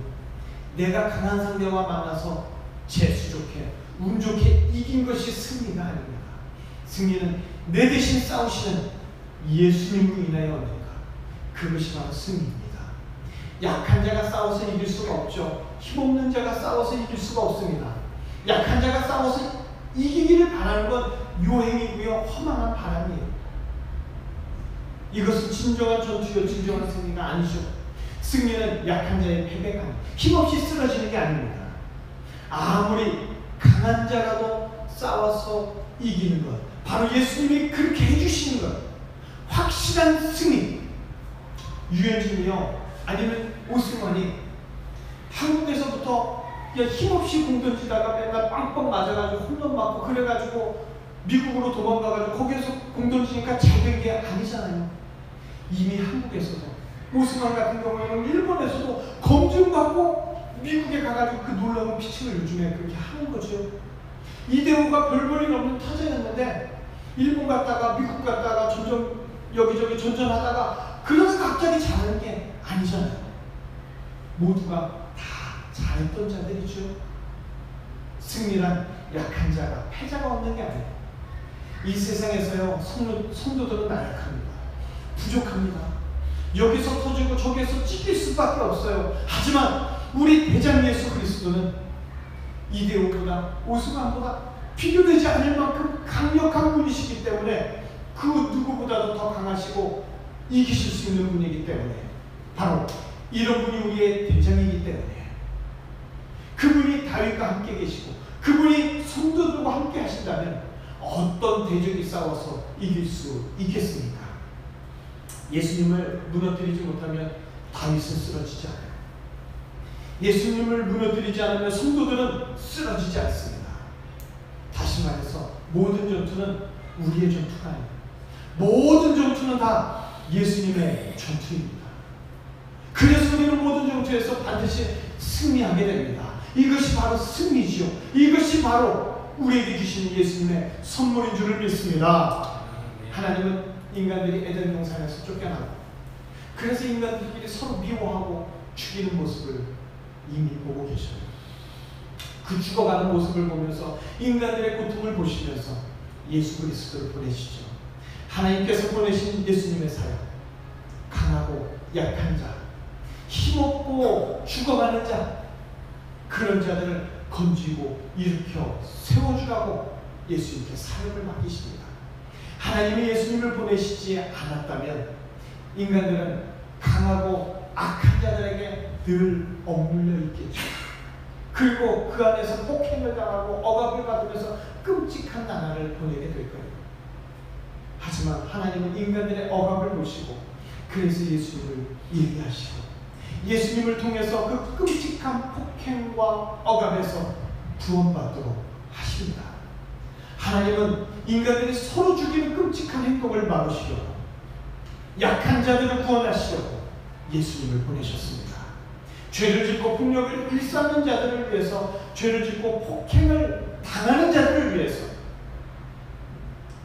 내가 강한 상대와 만나서 재수 좋게, 운 좋게 이긴 것이 승리가 아닙니다. 승리는 내 대신 싸우시는 예수님으로 인하여 얻는 것, 그것이 바로 승리입니다. 약한 자가 싸워서 이길 수가 없죠. 힘없는 자가 싸워서 이길 수가 없습니다. 약한 자가 싸워서 이기기를 바라는 건 요행이고요, 허망한 바람이에요. 이것은 진정한 전투요, 진정한 승리가 아니죠. 승리는 약한 자의 패배가 아닙니다. 힘없이 쓰러지는 게 아닙니다. 아무리 강한 자라도 싸워서 이기는 것, 바로 예수님이 그렇게 해주시는 것, 확실한 승리. 유현진이요, 아니면 오승환이 한국에서부터 힘없이 공 던지다가 맨날 빵빵 맞아가지고 홈런 맞고 그래가지고 미국으로 도망가가지고 거기에서 공 던지니까 잘 된 게 아니잖아요. 이미 한국에서도 오승환 같은 경우에는 일본에서도 검증받고 미국에 가가지고 그 놀라운 피칭을 요즘에 그렇게 하는 거죠. 이대호가 별볼일 없는 타자였는데 일본 갔다가 미국 갔다가 여기저기 전전하다가 그러다 갑자기 잘하는 게 아니잖아요. 모두가 다 잘했던 자들이죠. 승리란 약한 자가 패자가 없는 게 아니에요. 이 세상에서요, 성도들은 나약합니다. 부족합니다. 여기서 터지고 저기에서 찢길 수밖에 없어요. 하지만 우리 대장 예수 그리스도는 이대호보다 오승환보다 비교되지 않을 만큼 강력한 분이시기 때문에 그 누구보다도 더 강하시고 이기실 수 있는 분이기 때문에, 바로 이런 분이 우리의 대장이기 때문에, 그분이 다윗과 함께 계시고 그분이 성도들과 함께 하신다면 어떤 대적이 싸워서 이길 수 있겠습니까? 예수님을 무너뜨리지 못하면 다윗은 쓰러지지 않아요. 예수님을 무너뜨리지 않으면 성도들은 쓰러지지 않습니다. 다시 말해서 모든 전투는 우리의 전투가 아닙니다. 모든 전투는 다 예수님의 전투입니다. 그래서 우리는 모든 전투에서 반드시 승리하게 됩니다. 이것이 바로 승리지요. 이것이 바로 우리에게 주신 예수님의 선물인 줄을 믿습니다. 하나님은 인간들이 에덴 동산에서 쫓겨나고 그래서 인간들끼리 서로 미워하고 죽이는 모습을 이미 보고 계셔요. 그 죽어가는 모습을 보면서 인간들의 고통을 보시면서 예수 그리스도를 보내시죠. 하나님께서 보내신 예수님의 사역, 강하고 약한 자, 힘없고 죽어가는 자, 그런 자들을 건지고 일으켜 세워주라고 예수님께 사역을 맡기십니다. 하나님이 예수님을 보내시지 않았다면 인간들은 강하고 악한 자들에게 늘 억눌려 있겠죠. 그리고 그 안에서 폭행을 당하고 억압을 받으면서 끔찍한 나날을 보내게 될 거예요. 하지만 하나님은 인간들의 억압을 보시고 그래서 예수님을 예비하시고 예수님을 통해서 그 끔찍한 폭행과 억압에서 구원받도록 하십니다. 하나님은 인간들이 서로 죽이는 끔찍한 행동을 막으시려고 약한 자들을 구원하시려고 예수님을 보내셨습니다. 죄를 짓고 폭력을 일삼는 자들을 위해서, 죄를 짓고 폭행을 당하는 자들을 위해서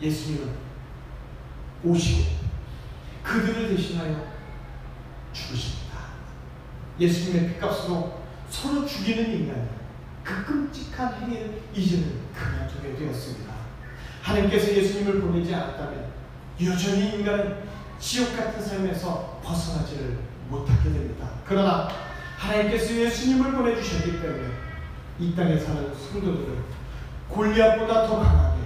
예수님은 오시고 그들을 대신하여 죽으십니다. 예수님의 피값으로 서로 죽이는 인간, 그 끔찍한 행위를 이제는 그만두게 되었습니다. 하나님께서 예수님을 보내지 않았다면 여전히 인간은 지옥 같은 삶에서 벗어나지를 못하게 됩니다. 그러나 하나님께서 예수님을 보내주셨기 때문에 이 땅에 사는 성도들을 골리앗보다 더 강하게,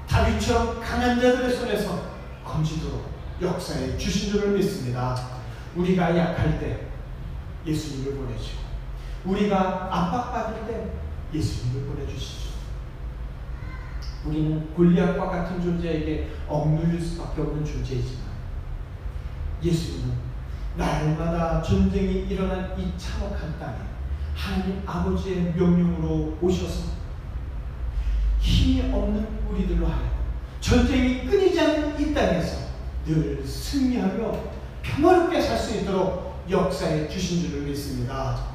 다윗처럼 강한 자들의 손에서 건지도록 역사에 주신 줄을 믿습니다. 우리가 약할 때 예수님을 보내시고 우리가 압박받을 때 예수님을 보내주시죠. 우리는 골리앗과 같은 존재에게 억눌릴 수밖에 없는 존재이지만 예수님은 날마다 전쟁이 일어난 이 참혹한 땅에 하나님 아버지의 명령으로 오셔서 힘이 없는 우리들로 하여금 전쟁이 끊이지 않는 이 땅에서 늘 승리하며 평화롭게 살 수 있도록 역사에 주신 줄을 믿습니다.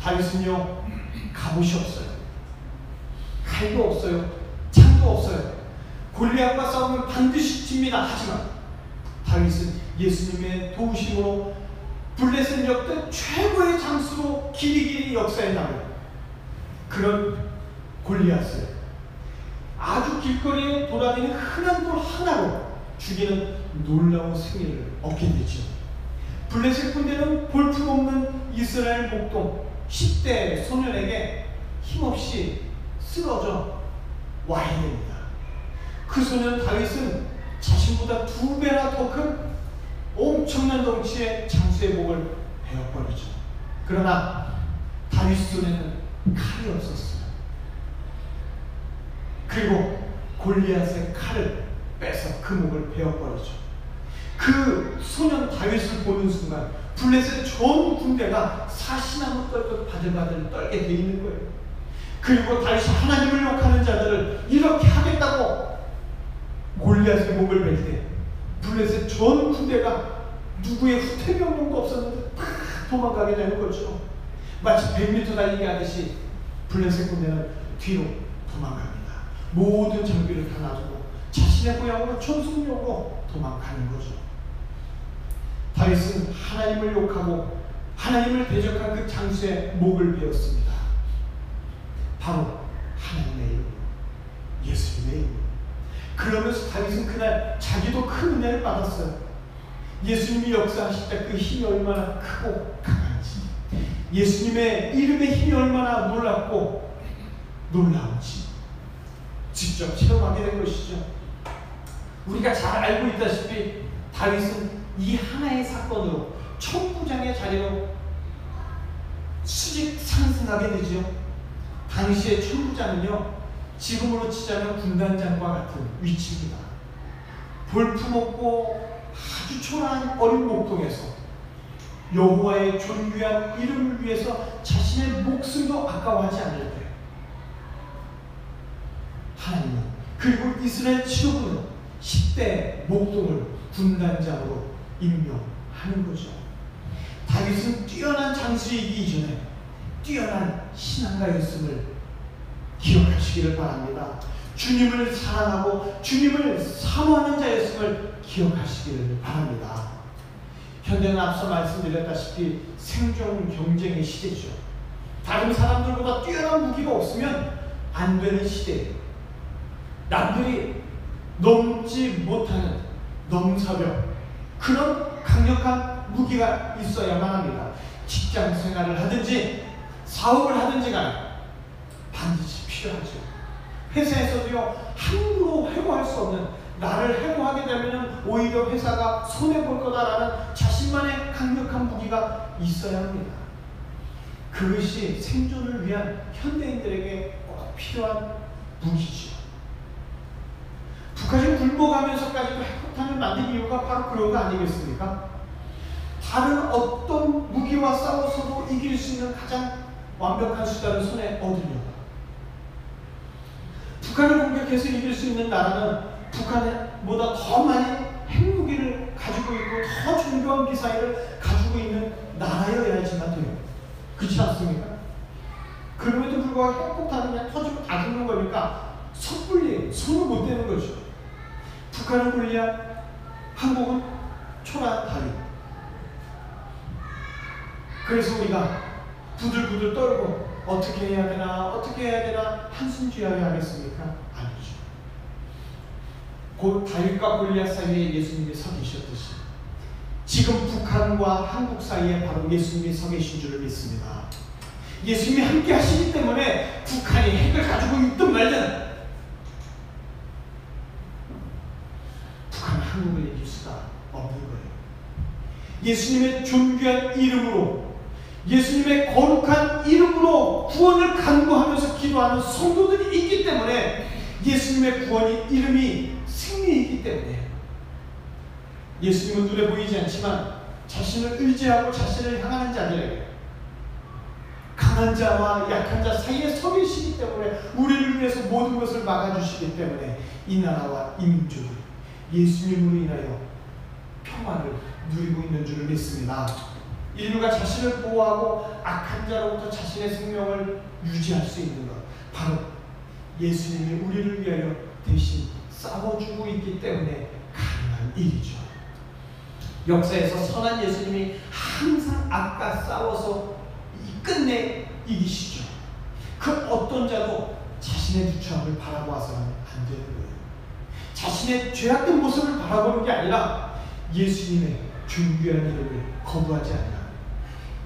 다윗은요, 갑옷이 없어요. 칼도 없어요. 창도 없어요. 골리앗과 싸우면 반드시 집니다. 하지만 다윗은 예수님의 도우심으로 블레셋 역대 최고의 장수로 길이길이 역사에 남은 그런 골리앗을 아주 길거리에 돌아다니는 흔한 돌 하나로 죽이는 놀라운 승리를 얻게 되죠. 블레셋 군대는 볼품없는 이스라엘 목동 10대 소년에게 힘없이 쓰러져 와야 됩니다. 그 소년 다윗은 자신보다 2배나 더 큰 엄청난 덩치의 장수의 목을 베어버리죠. 그러나 다윗 손에는 칼이 없었어요. 그리고 골리앗의 칼을 빼서 그 목을 베어버리죠. 그 소년 다윗을 보는 순간 블레셋 전 군대가 사시나무 떨듯 바들바들 떨게 돼 있는 거예요. 그리고 다윗이 하나님을 욕하는 자들을 이렇게 하겠다고 골리앗의 목을 벨 때 블레셋 전 군대가 누구의 후퇴 명령도 없었는데 다 도망가게 되는 거죠. 마치 100m 달리기 하듯이 블레셋 군대는 뒤로 도망갑니다. 모든 장비를 다 놔두고 자신의 고향으로 전속력으로 도망가는 거죠. 다윗은 하나님을 욕하고 하나님을 대적한 그 장수의 목을 베었습니다. 바로 하나님의 이름, 예수님의 이름. 그러면서 다윗은 그날 자기도 큰 은혜를 받았어요. 예수님이 역사하실 때 그 힘이 얼마나 크고 강한지, 예수님의 이름의 힘이 얼마나 놀랍고 놀라운지 직접 체험하게 된 것이죠. 우리가 잘 알고 있다시피 다윗은 이 하나의 사건으로 천부장의 자리로 수직 상승하게 되죠. 당시의 천부장은요, 지금으로 치자면 군단장과 같은 위치입니다. 볼품없고 아주 초라한 어린 목동에서 여호와의 존귀한 이름을 위해서 자신의 목숨도 아까워하지 않을 때 하나님은 그리고 이스라엘 지도부는 10대 목동을 군단장으로 임명하는 거죠. 다윗은 뛰어난 장수이기 이전에 뛰어난 신앙가였음을 기억하시기를 바랍니다. 주님을 사랑하고 주님을 사모하는 자였음을 기억하시기를 바랍니다. 현대는 앞서 말씀드렸다시피 생존 경쟁의 시대죠. 다른 사람들보다 뛰어난 무기가 없으면 안 되는 시대예요. 남들이 넘지 못하는 넘사벽, 그런 강력한 무기가 있어야만 합니다. 직장 생활을 하든지 사업을 하든지 간에 반드시 필요하죠. 회사에서도요, 함부로 해고할 수 없는, 나를 해고하게 되면 오히려 회사가 손해볼 거다라는 자신만의 강력한 무기가 있어야 합니다. 그것이 생존을 위한 현대인들에게 꼭 필요한 무기죠. 북한이 굴복하면서까지도 핵폭탄을 만든 이유가 바로 그런 거 아니겠습니까? 다른 어떤 무기와 싸워서도 이길 수 있는 가장 완벽한 수단을 손에 얻으려고. 북한을 공격해서 이길 수 있는 나라는 북한보다 더 많이 핵무기를 가지고 있고 더 정교한 미사일을 가지고 있는 나라여야지만 돼요. 그렇지 않습니까? 그럼에도 불구하고 핵폭탄이 그냥 터지고 다 죽는 거니까 섣불리 손을 못 대는 거죠. 북한은 골리앗, 한국은 초라한 다리. 그래서 우리가 부들부들 떨고 어떻게 해야 되나 한숨 쥐어야 하겠습니까? 아니죠. 곧 다윗과 골리앗 사이에 예수님이 서 계셨듯이 지금 북한과 한국 사이에 바로 예수님이 서 계신 줄을 믿습니다. 예수님이 함께 하시기 때문에 북한이 핵을 가지고 있든 말든 북한은 한국을 이길 수가 없는 거예요. 예수님의 존귀한 이름으로, 예수님의 거룩한 이름으로 구원을 간구하면서 기도하는 성도들이 있기 때문에, 예수님의 구원이 이름이 승리이기 때문에, 예수님은 눈에 보이지 않지만 자신을 의지하고 자신을 향하는 자들에게, 강한 자와 약한 자 사이에 서 계시기 때문에, 우리를 위해서 모든 것을 막아주시기 때문에 이 나라와 이 민족이 예수님으로 인하여 평화를 누리고 있는 줄을 믿습니다. 인류가 자신을 보호하고 악한 자로부터 자신의 생명을 유지할 수 있는 것, 바로 예수님이 우리를 위하여 대신 싸워주고 있기 때문에 가능한 일이죠. 역사에서 선한 예수님이 항상 악과 싸워서 끝내 이기시죠. 그 어떤 자도 자신의 누추함을 바라보아서는 안 되는 거예요. 자신의 죄악된 모습을 바라보는 게 아니라 예수님의 존귀한 이름을 거부하지 않나,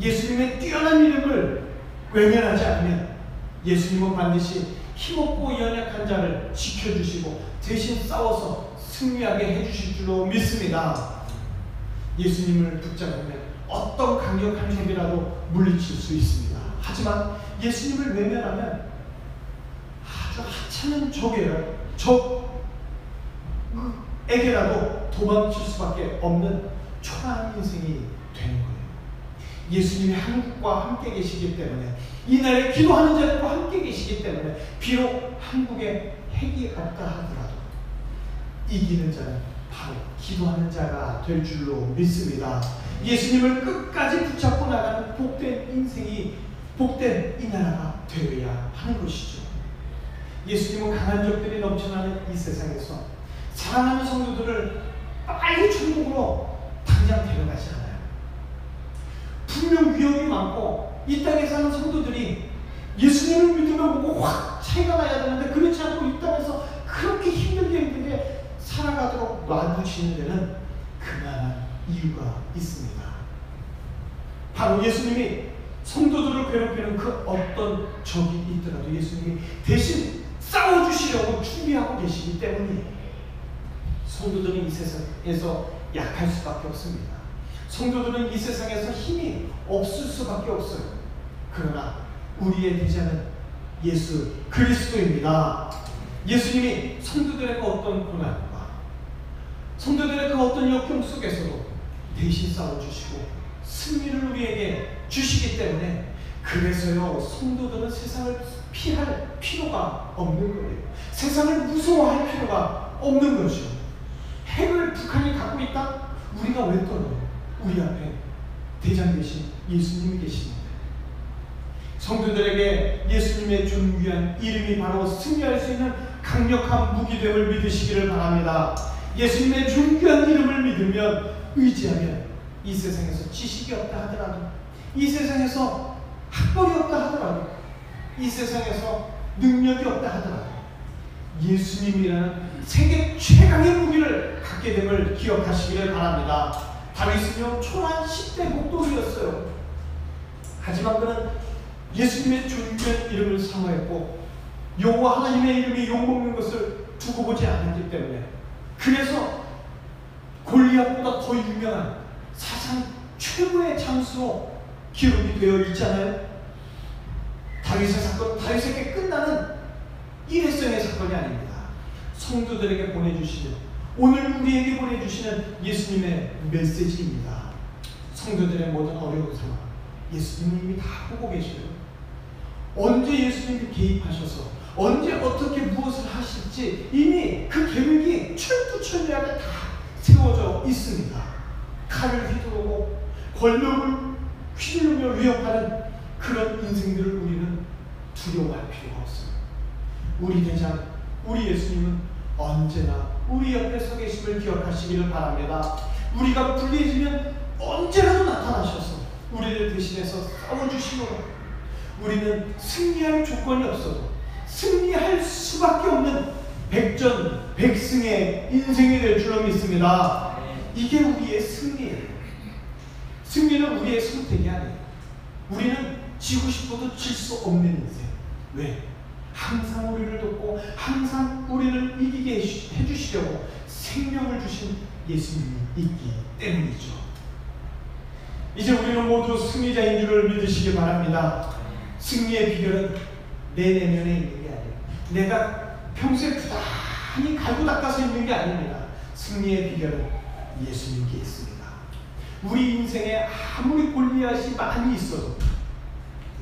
예수님의 뛰어난 이름을 외면하지 않으면 예수님은 반드시 힘없고 연약한 자를 지켜주시고 대신 싸워서 승리하게 해주실 줄로 믿습니다. 예수님을 붙잡으면 어떤 강력한 적이라도 물리칠 수 있습니다. 하지만 예수님을 외면하면 아주 하찮은 적에게라도 도망칠 수밖에 없는 초라한 인생이 되는 거예요. 예수님이 한국과 함께 계시기 때문에, 이 나라에 기도하는 자들과 함께 계시기 때문에, 비록 한국에 핵이 없다 하더라도 이기는 자는 바로 기도하는 자가 될 줄로 믿습니다. 예수님을 끝까지 붙잡고 나가는 복된 인생이, 복된 이 나라가 되어야 하는 것이죠. 예수님은 강한 적들이 넘쳐나는 이 세상에서 사랑하는 성도들을 빨리 천국으로 당장 데려가지 않아요. 분명 위험이 많고 이 땅에 사는 성도들이 예수님을 믿으면 보고 확 차이가 나야 되는데, 그렇지 않고 이 땅에서 그렇게 힘들게 살아가도록 놔두시는 데는 그만한 이유가 있습니다. 바로 예수님이 성도들을 괴롭히는 그 어떤 적이 있더라도 예수님이 대신 싸워주시려고 준비하고 계시기 때문이에요. 성도들은 이 세상에서 약할 수밖에 없습니다. 성도들은 이 세상에서 힘이 없을 수밖에 없어요. 그러나 우리의 대장은 예수 그리스도입니다. 예수님이 성도들의 그 어떤 고난과 성도들의 그 어떤 역경 속에서도 대신 싸워주시고 승리를 우리에게 주시기 때문에, 그래서요 성도들은 세상을 피할 필요가 없는 거예요. 세상을 무서워할 필요가 없는 거죠. 핵을 북한이 갖고 있다? 우리가 왜 떨어요? 우리 앞에 대장 되신 예수님이 계시는데, 성도들에게 예수님의 존귀한 이름이 바로 승리할 수 있는 강력한 무기됨을 믿으시기를 바랍니다. 예수님의 존귀한 이름을 믿으면, 의지하면 이 세상에서 지식이 없다 하더라도, 이 세상에서 학벌이 없다 하더라도, 이 세상에서 능력이 없다 하더라도 예수님이라는 세계 최강의 무기를 갖게 됨을 기억하시기를 바랍니다. 다윗은요 초란 10대 목도리였어요. 하지만 그는 예수님의 존귀한 이름을 사모했고 여호와 하나님의 이름이 욕먹는 것을 두고 보지 않았기 때문에, 그래서 골리앗보다 더 유명한 사상 최고의 장수로 기록이 되어 있잖아요. 다윗의 사건, 다윗에게 끝나는 일회성의 사건이 아닙니다. 성도들에게 보내주시는, 오늘 우리에게 보내주시는 예수님의 메시지입니다. 성도들의 모든 어려운 상황 예수님이 다 보고 계셔요. 언제 예수님이 개입하셔서 언제 어떻게 무엇을 하실지 이미 그 계획이 철두철미하게 다 세워져 있습니다. 칼을 휘두르고 권력을 휘두르며 위협하는 그런 인생들을 우리는 두려워할 필요가 없어요. 우리 대장, 우리 예수님은 언제나 우리 옆에 서 계심을 기억하시기를 바랍니다. 우리가 불리해지면 언제라도 나타나셔서 우리를 대신해서 싸워주시므로 우리는 승리할 조건이 없어도 승리할 수밖에 없는 백전백승의 인생이 될 줄로 믿습니다. 이게 우리의 승리예요. 승리는 우리의 선택이 아니에요. 우리는 지고 싶어도 질 수 없는 인생. 왜? 항상 우리를 돕고 항상 우리를 이기게 해주시려고 생명을 주신 예수님이 있기 때문이죠. 이제 우리는 모두 승리자인 줄을 믿으시기 바랍니다. 승리의 비결은 내 내면에 있는 게 아니에요. 내가 평소에 부단히 갈고 닦아서 있는 게 아닙니다. 승리의 비결은 예수님께 있습니다. 우리 인생에 아무리 골리앗이 많이 있어도,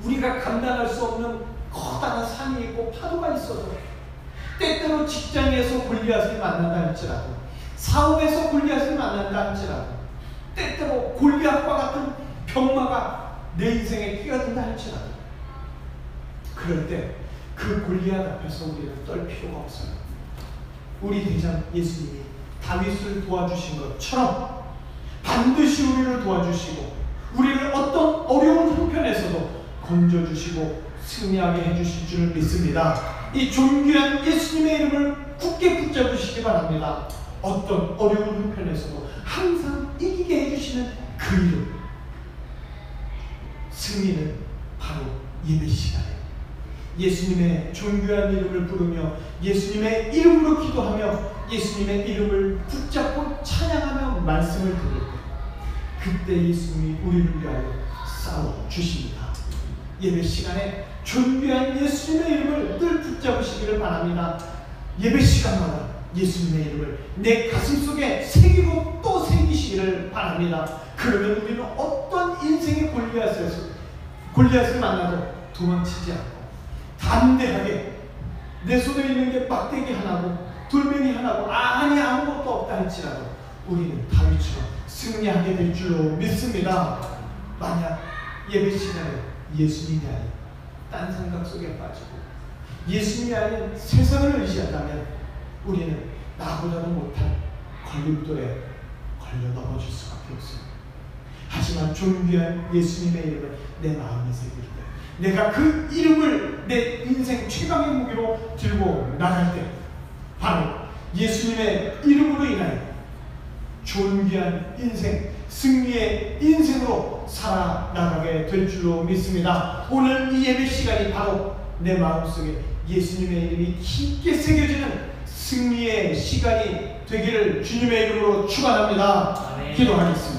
우리가 감당할 수 없는 커다란 산이 있고 파도가 있어도, 때때로 직장에서 골리앗을 만난다 할지라도, 사업에서 골리앗을 만난다 할지라도, 때때로 골리앗과 같은 병마가 내 인생에 끼어든다 할지라도, 그럴 때 그 골리앗 앞에서 우리는 떨 필요가 없어요. 우리 대장 예수님이 다윗을 도와주신 것처럼 반드시 우리를 도와주시고 우리를 어떤 어려운 형편에서도 건져주시고 승리하게 해주실 줄을 믿습니다. 이 존귀한 예수님의 이름을 굳게 붙잡으시기 바랍니다. 어떤 어려운 형편에서도 항상 이기게 해주시는 그 이름, 승리는 바로 예배 시간에 예수님의 존귀한 이름을 부르며 예수님의 이름으로 기도하며 예수님의 이름을 붙잡고 찬양하며 말씀을 들을 때, 그때 예수님이 우리를 위하여 싸워주십니다. 예배 시간에 존귀한 예수님의 이름을 늘 붙잡으시기를 바랍니다. 예배 시간마다 예수님의 이름을 내 가슴속에 새기고 또 새기시기를 바랍니다. 그러면 우리는 어떤 인생의 골리앗을 만나도 도망치지 않고 담대하게 내 손에 있는 게 막대기 하나고 돌멩이 하나고 아무것도 없다 할지라도 우리는 다윗처럼 승리하게 될 줄로 믿습니다. 만약 예배 시간에 예수님이 아닌 딴 생각 속에 빠지고 예수님이 아닌 세상을 의지한다면 우리는 나보다도 못한 걸림돌에 걸려 넘어질 수밖에 없습니다. 하지만 존귀한 예수님의 이름을 내 마음에 새길 때, 내가 그 이름을 내 인생 최강의 무기로 들고 나갈 때, 바로 예수님의 이름으로 인하여 존귀한 인생, 승리의 인생으로 살아나가게 될 줄로 믿습니다. 오늘 이 예배 시간이 바로 내 마음속에 예수님의 이름이 깊게 새겨지는 승리의 시간이 되기를 주님의 이름으로 축원합니다. 기도하겠습니다.